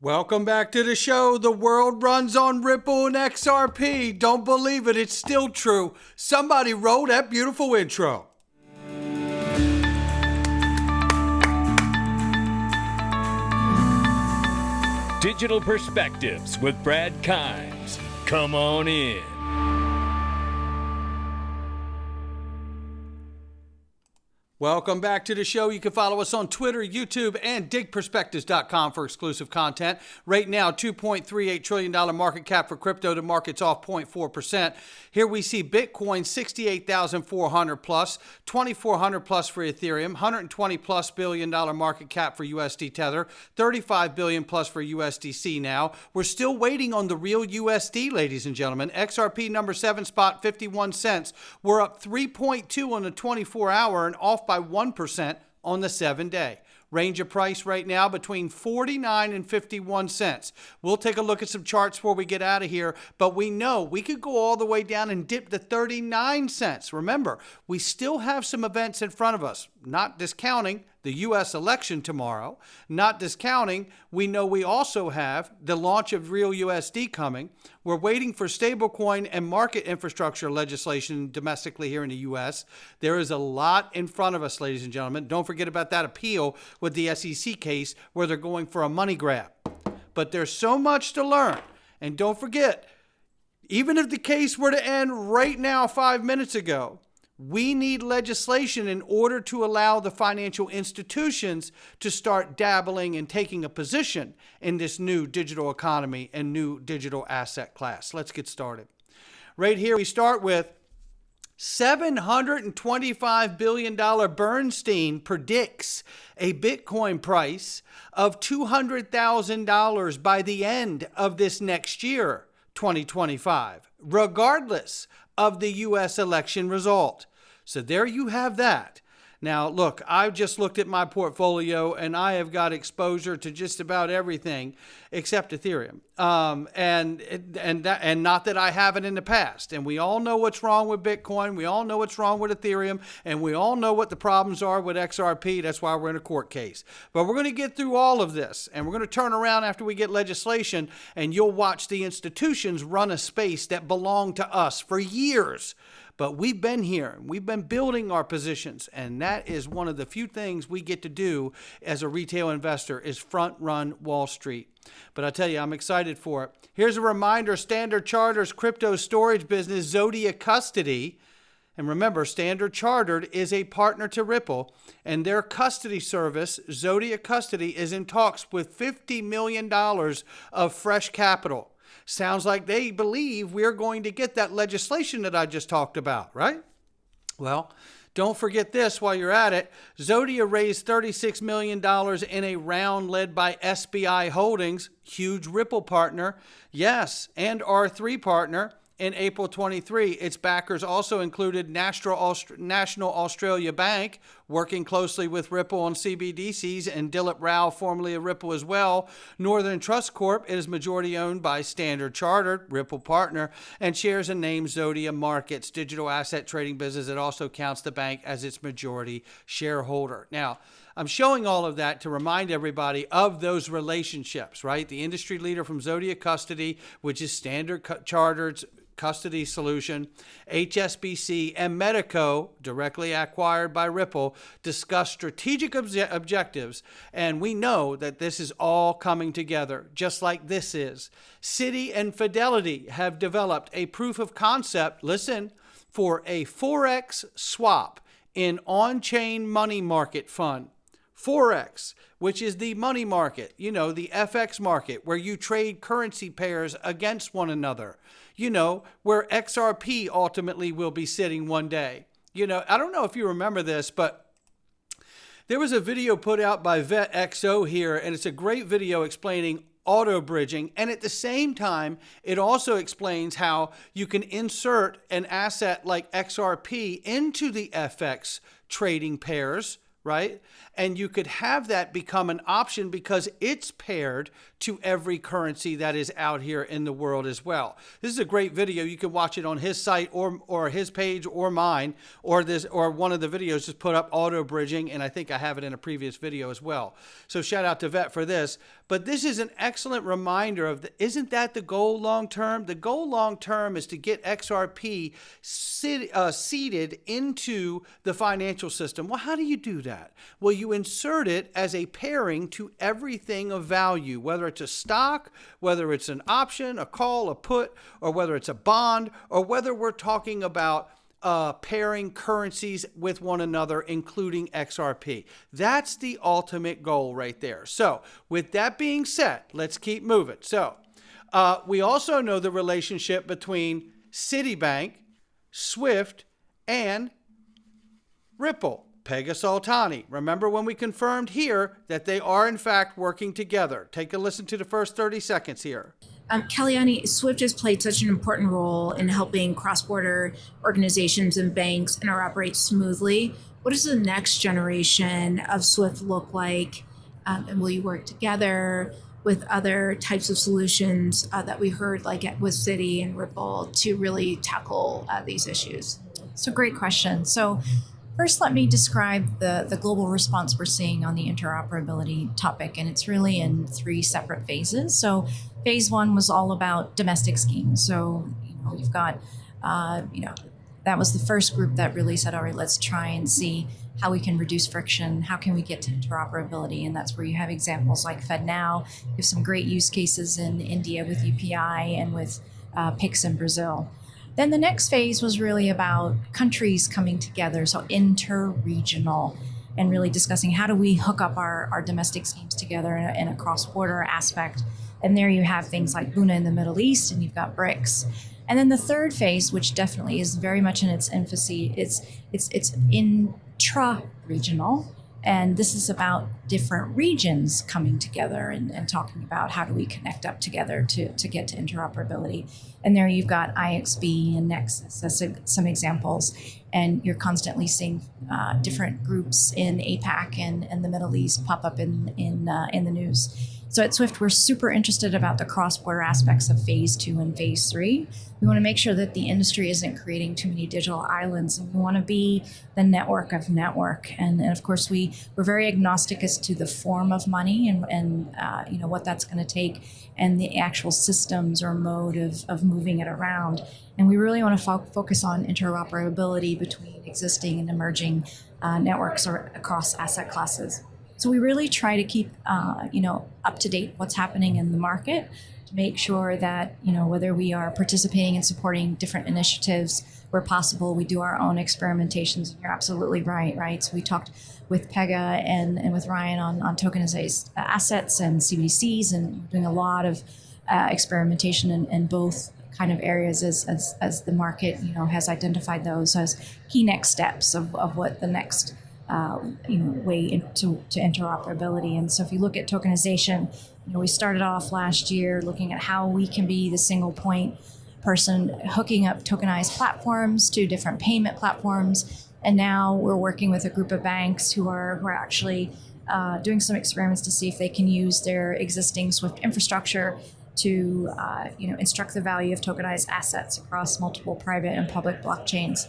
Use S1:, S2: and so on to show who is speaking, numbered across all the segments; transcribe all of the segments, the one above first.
S1: Welcome back to the show. The world runs on Ripple and XRP. Don't believe it, it's still true. Somebody roll that beautiful intro.
S2: Digital Perspectives with Brad Kimes. Come on in.
S1: Welcome back to the show. You can follow us on Twitter, YouTube, and digperspectives.com for exclusive content. Right now, $2.38 trillion market cap for crypto. The market's off 0.4%. Here we see Bitcoin 68,400 plus, 2,400 plus for Ethereum, 120 plus billion dollar market cap for USD Tether, 35 billion plus for USDC now. We're still waiting on the real USD, ladies and gentlemen. XRP number 7 spot, 51 cents. We're up 3.2 on the 24-hour and off by 1% on the 7-day. Range of price right now between 49 and 51 cents. We'll take a look at some charts before we get out of here, but we know we could go all the way down and dip to 39 cents. Remember, we still have some events in front of us, not discounting the U.S. election tomorrow, not discounting, we know we also have the launch of real USD coming. We're waiting for stablecoin and market infrastructure legislation domestically here in the U.S. There is a lot in front of us, ladies and gentlemen. Don't forget about that appeal with the SEC case where they're going for a money grab. But there's so much to learn. And don't forget, even if the case were to end right now 5 minutes ago, we need legislation in order to allow the financial institutions to start dabbling and taking a position in this new digital economy and new digital asset class. Let's get started. Right here, we start with $725 billion Bernstein predicts a Bitcoin price of $200,000 by the end of this next year, 2025, regardless of the U.S. election result. So there you have that. Now, look, I've just looked at my portfolio and I have got exposure to just about everything except Ethereum. And not that I haven't in the past. And we all know what's wrong with Bitcoin. We all know what's wrong with Ethereum. And we all know what the problems are with XRP. That's why we're in a court case. But we're going to get through all of this. And we're going to turn around after we get legislation. And you'll watch the institutions run a space that belonged to us for years. But we've been here, we've been building our positions, and that is one of the few things we get to do as a retail investor is front run Wall Street. But I tell you, I'm excited for it. Here's a reminder, Standard Chartered's crypto storage business, Zodia Custody, and remember, Standard Chartered is a partner to Ripple, and their custody service, Zodia Custody, is in talks with $50 million of fresh capital. Sounds like they believe we're going to get that legislation that I just talked about, right? Well, don't forget this while you're at it. Zodia raised $36 million in a round led by SBI Holdings, huge Ripple partner, yes, and R3 partner. In April 23, its backers also included National Australia Bank, working closely with Ripple on CBDCs, and Dilip Rao, formerly of Ripple as well. Northern Trust Corp is majority owned by Standard Chartered, Ripple partner, and shares and names Zodia Markets, digital asset trading business that also counts the bank as its majority shareholder. Now, I'm showing all of that to remind everybody of those relationships, right? The industry leader from Zodia Custody, which is Standard Chartered's custody solution, HSBC, and Medico, directly acquired by Ripple, discuss strategic objectives, and we know that this is all coming together, just like this is. Citi and Fidelity have developed a proof of concept, listen, for a Forex swap in on-chain money market fund. Forex, which is the money market, the FX market, where you trade currency pairs against one another, where XRP ultimately will be sitting one day. I don't know if you remember this, but there was a video put out by VetXO here, and it's a great video explaining auto bridging. And at the same time, it also explains how you can insert an asset like XRP into the FX trading pairs, right? And you could have that become an option because it's paired to every currency that is out here in the world as well. This is a great video. You can watch it on his site or his page or mine, or one of the videos just put up auto bridging, and I think I have it in a previous video as well. So shout out to Vet for this. But this is an excellent reminder of isn't that the goal long term? The goal long term is to get XRP seeded into the financial system. Well, how do you do that? Well, you insert it as a pairing to everything of value, whether it's a stock, whether it's an option, a call, a put, or whether it's a bond, or whether we're talking about pairing currencies with one another, including XRP. That's the ultimate goal right there. So with that being said, let's keep moving. So we also know the relationship between Citibank, SWIFT, and Ripple. Pega Soltani. Remember when we confirmed here that they are in fact working together. Take a listen to the first 30 seconds here.
S3: Kalyani, SWIFT has played such an important role in helping cross-border organizations and banks interoperate smoothly. What does the next generation of SWIFT look like? And will you work together with other types of solutions that we heard like with Citi and Ripple to really tackle these issues?
S4: So great question. So first, let me describe the global response we're seeing on the interoperability topic, and it's really in three separate phases. So phase one was all about domestic schemes. So, you've got, that was the first group that really said, all right, let's try and see how we can reduce friction. How can we get to interoperability? And that's where you have examples like FedNow. You have some great use cases in India with UPI and with Pix in Brazil. Then the next phase was really about countries coming together, so inter-regional, and really discussing how do we hook up our domestic schemes together in a cross-border aspect. And there you have things like Luna in the Middle East, and you've got BRICS. And then the third phase, which definitely is very much in its infancy, it's intra-regional. And this is about different regions coming together and talking about how do we connect up together to get to interoperability. And there you've got IXB and Nexus as some examples. And you're constantly seeing different groups in APAC and the Middle East pop up in the news. So at Swift, we're super interested about the cross-border aspects of phase 2 and phase 3. We want to make sure that the industry isn't creating too many digital islands, and we want to be the network of network. And of course, we're very agnostic as to the form of money and what that's going to take and the actual systems or mode of moving it around. And we really want to focus on interoperability between existing and emerging networks or across asset classes. So we really try to keep, up to date what's happening in the market to make sure that, whether we are participating and supporting different initiatives where possible, we do our own experimentations. And you're absolutely right? So we talked with Pega and with Ryan on tokenized assets and CBDCs, and we're doing a lot of experimentation in both kind of areas as the market, has identified those as key next steps of what the next way into interoperability. And so if you look at tokenization, we started off last year looking at how we can be the single point person hooking up tokenized platforms to different payment platforms. And now we're working with a group of banks who are actually doing some experiments to see if they can use their existing Swift infrastructure to instruct the value of tokenized assets across multiple private and public blockchains.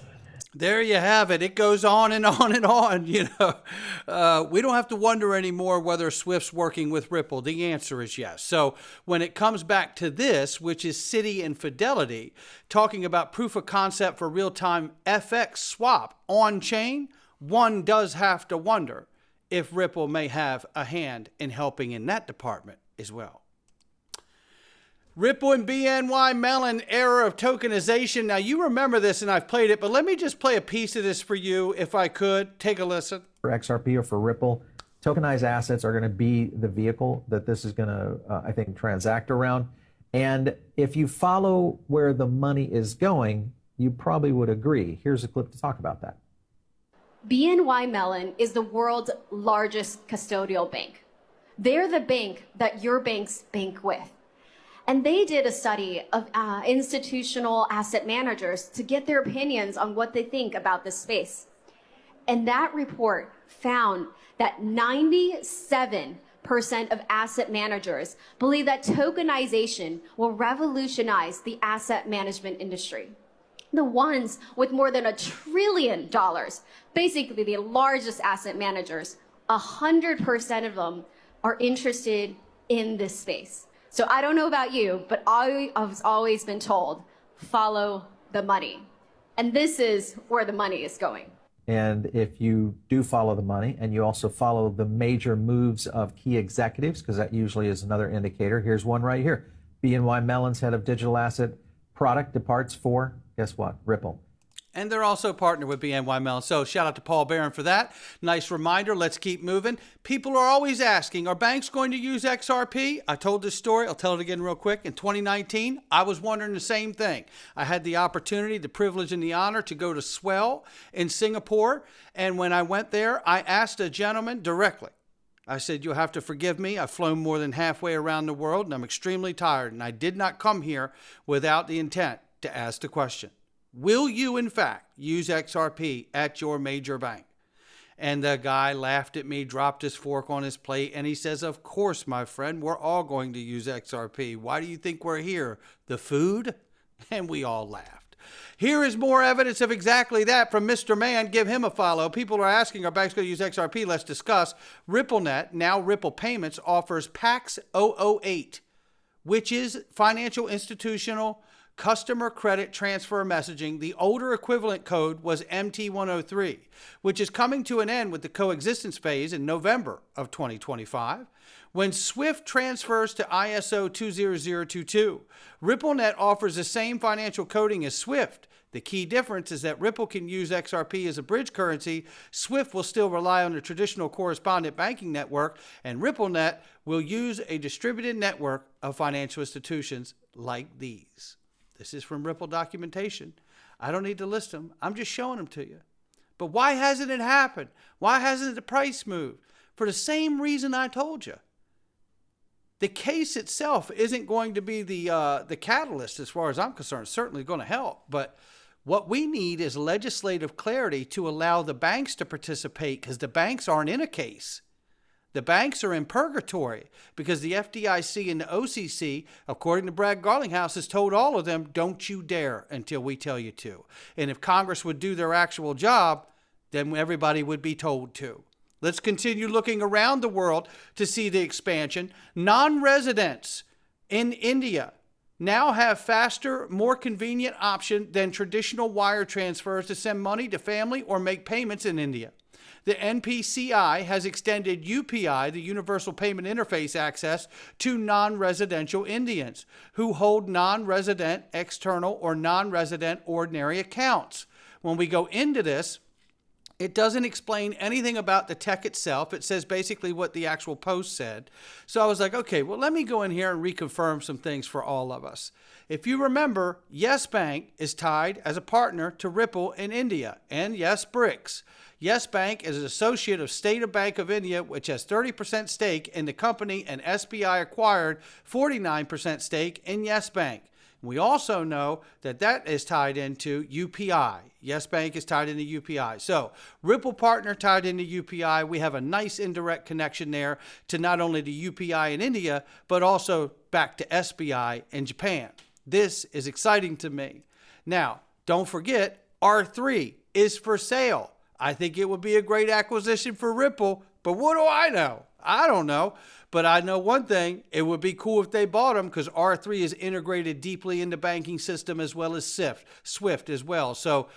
S1: There you have it. It goes on and on and on. We don't have to wonder anymore whether Swift's working with Ripple. The answer is yes. So when it comes back to this, which is Citi and Fidelity, talking about proof of concept for real-time FX swap on-chain, one does have to wonder if Ripple may have a hand in helping in that department as well. Ripple and BNY Mellon era of tokenization. Now, you remember this, and I've played it, but let me just play a piece of this for you, if I could. Take a listen.
S5: For XRP or for Ripple, tokenized assets are going to be the vehicle that this is going to, I think, transact around. And if you follow where the money is going, you probably would agree. Here's a clip to talk about that.
S6: BNY Mellon is the world's largest custodial bank. They're the bank that your banks bank with. And they did a study of institutional asset managers to get their opinions on what they think about this space. And that report found that 97% of asset managers believe that tokenization will revolutionize the asset management industry. The ones with more than $1 trillion, basically the largest asset managers, 100% of them are interested in this space. So I don't know about you, but I've always been told, follow the money. And this is where the money is going.
S5: And if you do follow the money and you also follow the major moves of key executives, because that usually is another indicator. Here's one right here. BNY Mellon's head of digital asset product departs for, guess what? Ripple.
S1: And they're also partnered with BNY Mellon. So shout out to Paul Barron for that. Nice reminder. Let's keep moving. People are always asking, are banks going to use XRP? I told this story. I'll tell it again real quick. In 2019, I was wondering the same thing. I had the opportunity, the privilege, and the honor to go to Swell in Singapore. And when I went there, I asked a gentleman directly. I said, you'll have to forgive me. I've flown more than halfway around the world, and I'm extremely tired. And I did not come here without the intent to ask the question. Will you, in fact, use XRP at your major bank? And the guy laughed at me, dropped his fork on his plate, and he says, of course, my friend, we're all going to use XRP. Why do you think we're here? The food? And we all laughed. Here is more evidence of exactly that from Mr. Man. Give him a follow. People are asking, are banks going to use XRP? Let's discuss. RippleNet, now Ripple Payments, offers PAX 008, which is financial institutional customer credit transfer messaging. The older equivalent code was MT103, which is coming to an end with the coexistence phase in November of 2025. When SWIFT transfers to ISO 20022, RippleNet offers the same financial coding as SWIFT. The key difference is that Ripple can use XRP as a bridge currency. SWIFT will still rely on the traditional correspondent banking network, and RippleNet will use a distributed network of financial institutions like these. This is from Ripple documentation. I don't need to list them. I'm just showing them to you. But why hasn't it happened? Why hasn't the price moved? For the same reason I told you. The case itself isn't going to be the catalyst as far as I'm concerned. It's certainly going to help. But what we need is legislative clarity to allow the banks to participate, because the banks aren't in a case. The banks are in purgatory because the FDIC and the OCC, according to Brad Garlinghouse, has told all of them, don't you dare until we tell you to. And if Congress would do their actual job, then everybody would be told to. Let's continue looking around the world to see the expansion. Non-residents in India now have faster, more convenient option than traditional wire transfers to send money to family or make payments in India. The NPCI has extended UPI, the Universal Payment Interface access, to non-residential Indians who hold non-resident external or non-resident ordinary accounts. When we go into this, it doesn't explain anything about the tech itself. It says basically what the actual post said. So I was like, okay, well, let me go in here and reconfirm some things for all of us. If you remember, Yes Bank is tied as a partner to Ripple in India, and Yes BRICS. Yes Bank is an associate of State Bank of India, which has 30% stake in the company, and SBI acquired 49% stake in Yes Bank. We also know that that is tied into UPI. Yes Bank is tied into UPI. So Ripple partner tied into UPI. We have a nice indirect connection there to not only the UPI in India, but also back to SBI in Japan. This is exciting to me. Now, don't forget, R3 is for sale. I think it would be a great acquisition for Ripple, but what do I know? I don't know. But I know one thing, it would be cool if they bought them, because R3 is integrated deeply in the banking system as well as SWIFT as well. So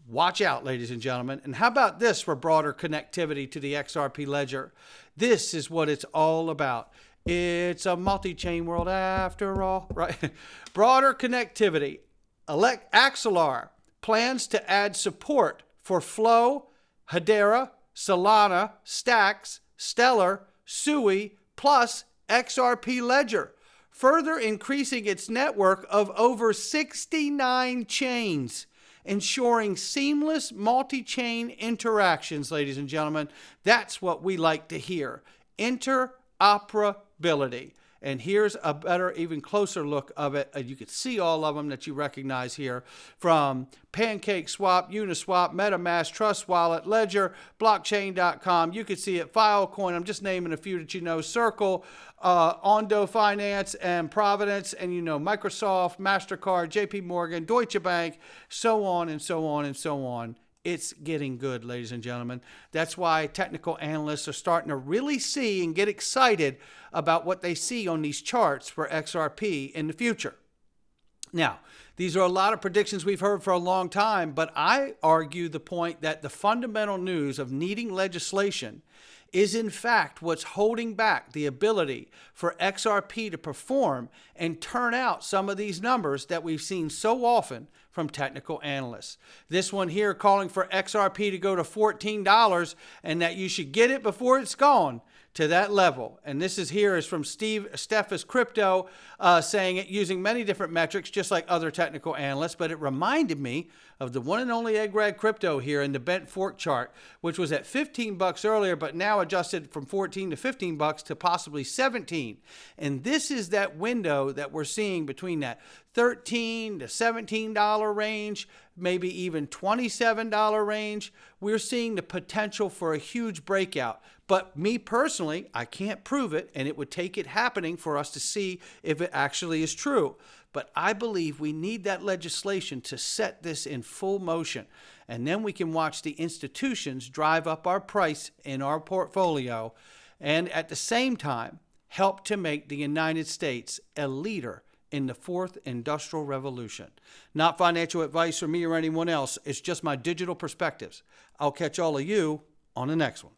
S1: watch out, ladies and gentlemen. And how about this for broader connectivity to the XRP ledger? This is what it's all about. It's a multi-chain world after all, right? Broader connectivity. Axelar plans to add support for Flow, Hedera, Solana, Stacks, Stellar, Sui, plus XRP Ledger, further increasing its network of over 69 chains, ensuring seamless multi-chain interactions, ladies and gentlemen. That's what we like to hear. Interoperability. And here's a better, even closer look of it. You can see all of them that you recognize here, from PancakeSwap, Uniswap, MetaMask, Trust Wallet, Ledger, Blockchain.com. You can see it, Filecoin. I'm just naming a few that you know. Circle, Ondo Finance, and Providence, and you know Microsoft, MasterCard, JP Morgan, Deutsche Bank, so on and so on and so on. It's getting good, ladies and gentlemen. That's why technical analysts are starting to really see and get excited about what they see on these charts for XRP in the future. Now, these are a lot of predictions we've heard for a long time, but I argue the point that the fundamental news of needing legislation is in fact what's holding back the ability for XRP to perform and turn out some of these numbers that we've seen so often from technical analysts. This one here calling for XRP to go to $14 and that you should get it before it's gone to that level. And this is from Steffes Crypto, saying it using many different metrics, just like other technical analysts, but it reminded me of the one and only Egg Rag Crypto here in the bent fork chart, which was at 15 bucks earlier, but now adjusted from 14 to 15 bucks to possibly 17. And this is that window that we're seeing between that $13 to $17 range, maybe even $27 range. We're seeing the potential for a huge breakout. But me personally, I can't prove it, and it would take it happening for us to see if it actually is true. But I believe we need that legislation to set this in full motion. And then we can watch the institutions drive up our price in our portfolio and at the same time help to make the United States a leader in the fourth industrial revolution. Not financial advice from me or anyone else. It's just my digital perspectives. I'll catch all of you on the next one.